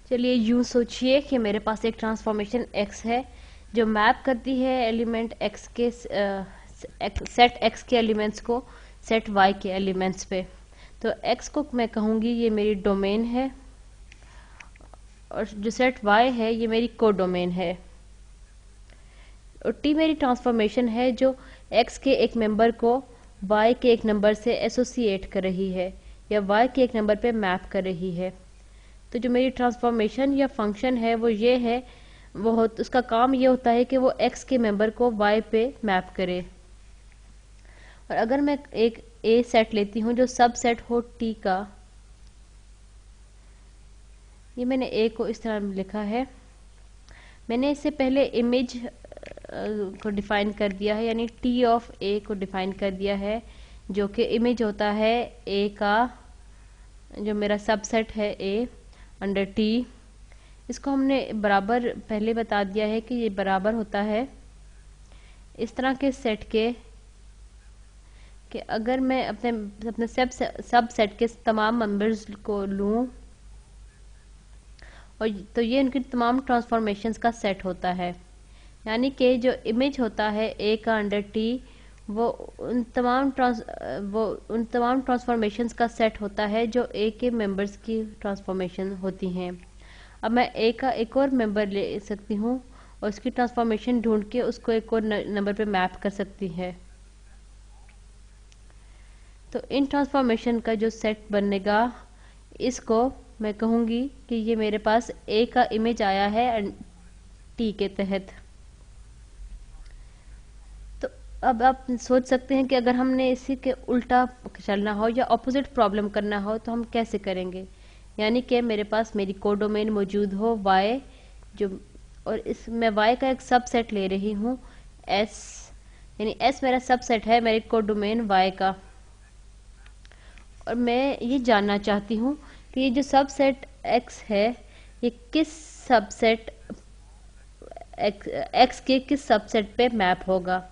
चलिए यूँ सोचिए कि मेरे पास एक ट्रांसफॉर्मेशन x है जो मैप करती है एलिमेंट x के सेट x के एलिमेंट्स को सेट y के एलिमेंट्स पे। तो x को मैं कहूँगी ये मेरी डोमेन है और जो सेट y है ये मेरी कोडोमेन है, और t मेरी ट्रांसफॉर्मेशन है जो x के एक मेंबर को y के एक नंबर से एसोसिएट कर रही है या y के एक नंबर पे मैप कर रही है। तो जो मेरी ट्रांसफॉर्मेशन या फंक्शन है वो ये है, उसका काम ये होता है कि वो x के मेंबर को y पे मैप करे। और अगर मैं एक a सेट लेती हूँ जो सब सेट हो t का, ये मैंने a को इस तरह लिखा है। मैंने इससे पहले इमेज को डिफाइन कर दिया है, यानी t ऑफ a को डिफाइन कर दिया है, जो कि इमेज होता है a का, जो मेरा सबसेट है a अंडर t। इसको हमने बराबर पहले बता दिया है कि ये बराबर होता है इस तरह के सेट के कि अगर मैं अपने सब सेट के तमाम मेंबर्स को लूँ और तो ये उनकी तमाम ट्रांसफॉर्मेशंस का सेट होता है, यानी कि जो इमेज होता है a का अंडर t वो उन तमाम ट्रांसफॉर्मेशंस का सेट होता है जो a के मेंबर्स की ट्रांसफॉर्मेशन होती हैं। अब मैं a का एक और मेंबर ले सकती हूँ और उसकी ट्रांसफॉर्मेशन ढूंढ के उसको एक और नंबर पे मैप कर सकती है। तो इन ट्रांसफॉर्मेशन का जो सेट बनेगा इसको मैं कहूँगी कि ये मेरे पास a का इमेज आया है t के तहत। तो अब आप सोच सकते हैं कि अगर हमने इसी के उल्टा चलना हो या ऑपोजिट प्रॉब्लम करना हो तो हम कैसे करेंगे, यानी कि मेरे पास मेरी कोडोमेन मौजूद हो y, जो और इस मैं y का एक सबसेट ले रही हूँ s, यानी s मेरा सबसेट है मेरी कोडोमेन y का, और मैं ये जानना चाहती हूँ कि ये जो सबसेट x है ये किस सबसेट x के किस सबसेट पे मैप होगा।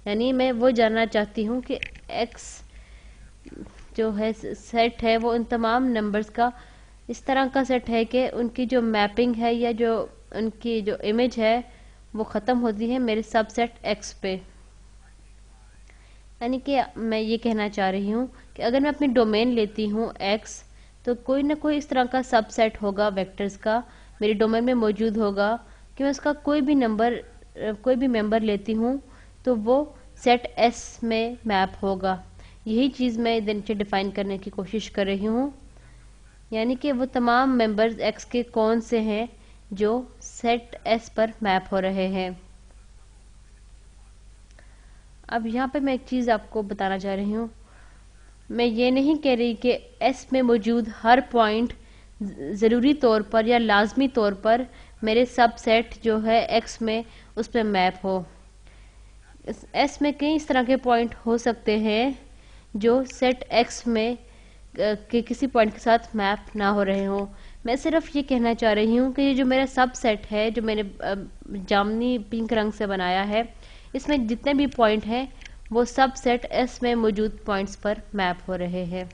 यानी मैं वो जानना चाहती हूँ कि x जो है सेट है वो उन तमाम नंबर्स का इस तरह का सेट है कि उनकी जो मैपिंग है या जो उनकी जो इमेज है वो ख़त्म होती है मेरे सबसेट x पे। यानी कि मैं ये कहना चाह रही हूँ कि अगर मैं अपनी डोमेन लेती हूँ x, तो कोई ना कोई इस तरह का सबसेट होगा वेक्टर्स का मेरी डोमेन में मौजूद होगा कि मैं उसका कोई भी मेंबर लेती हूँ तो वो सेट s में मैप होगा। यही चीज़ मैं नीचे डिफाइन करने की कोशिश कर रही हूँ, यानी कि वो तमाम मेंबर्स x के कौन से हैं जो सेट s पर मैप हो रहे हैं। अब यहाँ पे मैं एक चीज़ आपको बताना चाह रही हूँ, मैं ये नहीं कह रही कि s में मौजूद हर पॉइंट ज़रूरी तौर पर या लाजमी तौर पर मेरे सबसेट जो है x में उस पर मैप हो। s में कई इस तरह के पॉइंट हो सकते हैं जो सेट x में के किसी पॉइंट के साथ मैप ना हो रहे हो। मैं सिर्फ ये कहना चाह रही हूँ कि ये जो मेरा सबसेट है जो मैंने जामनी पिंक रंग से बनाया है, इसमें जितने भी पॉइंट हैं वो सबसेट s में मौजूद पॉइंट्स पर मैप हो रहे हैं।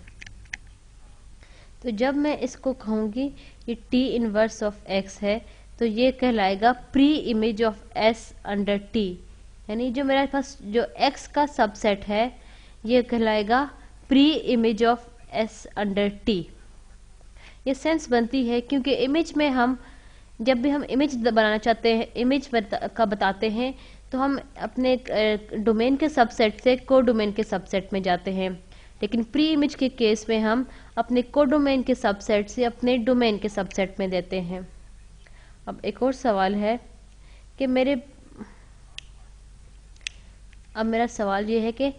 तो जब मैं इसको कहूँगी ये t इनवर्स ऑफ x है तो ये कहलाएगा pre image of s under t, यानी जो मेरे पास जो x का सबसेट है ये कहलाएगा pre image of s under t। ये सेंस बनती है क्योंकि इमेज में हम जब भी हम इमेज बनाना चाहते हैं, इमेज का बताते हैं, तो हम अपने डोमेन के सबसेट से कोडोमेन के सबसेट में जाते हैं, लेकिन प्री इमेज के केस में हम अपने कोडोमेन के सबसेट से अपने डोमेन के सबसेट में देते हैं। अब एक और सवाल है कि मेरा सवाल ये है कि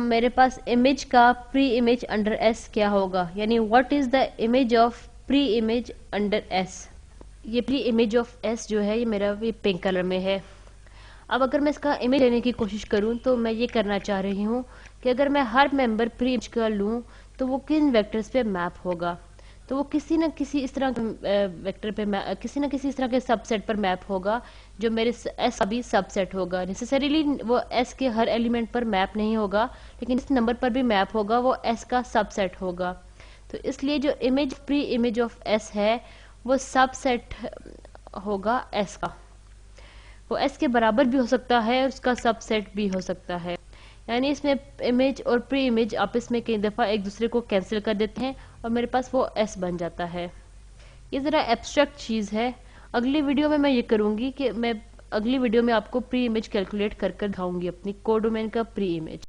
मेरे पास इमेज का प्री इमेज अंडर s क्या होगा, यानी what is the image of pre image under s। ये प्री इमेज ऑफ s जो है ये मेरा ये पिंक कलर में है। अब अगर मैं इसका इमेज लेने की कोशिश करूं तो मैं ये करना चाह रही हूं कि अगर मैं हर मेंबर प्री इमेज का लूं तो वो किन वेक्टर्स पे मैप होगा, तो वो किसी न किसी इस तरह के वेक्टर पे किसी न किसी इस तरह के सबसेट पर मैप होगा जो मेरे s का भी सबसेट होगा। नेसेसरीली वो s के हर एलिमेंट पर मैप नहीं होगा, लेकिन इस नंबर पर भी मैप होगा, वो s का सबसेट होगा। तो इसलिए जो image pre image of s है वो सबसेट होगा एस का। वो एस के बराबर भी हो सकता है और उसका सबसेट भी हो सकता है। यानी इसमें इमेज और प्री इमेज आपस में कई दफ़ा एक दूसरे को कैंसिल कर देते हैं और मेरे पास वो एस बन जाता है। ये ज़रा एब्स्ट्रैक्ट चीज़ है। अगली वीडियो में मैं ये करूँगी कि मैं अगली वीडियो में आपको प्री इमेज कैलकुलेट कर कर दिखाऊंगी अपनी कोडोमेन का प्री इमेज।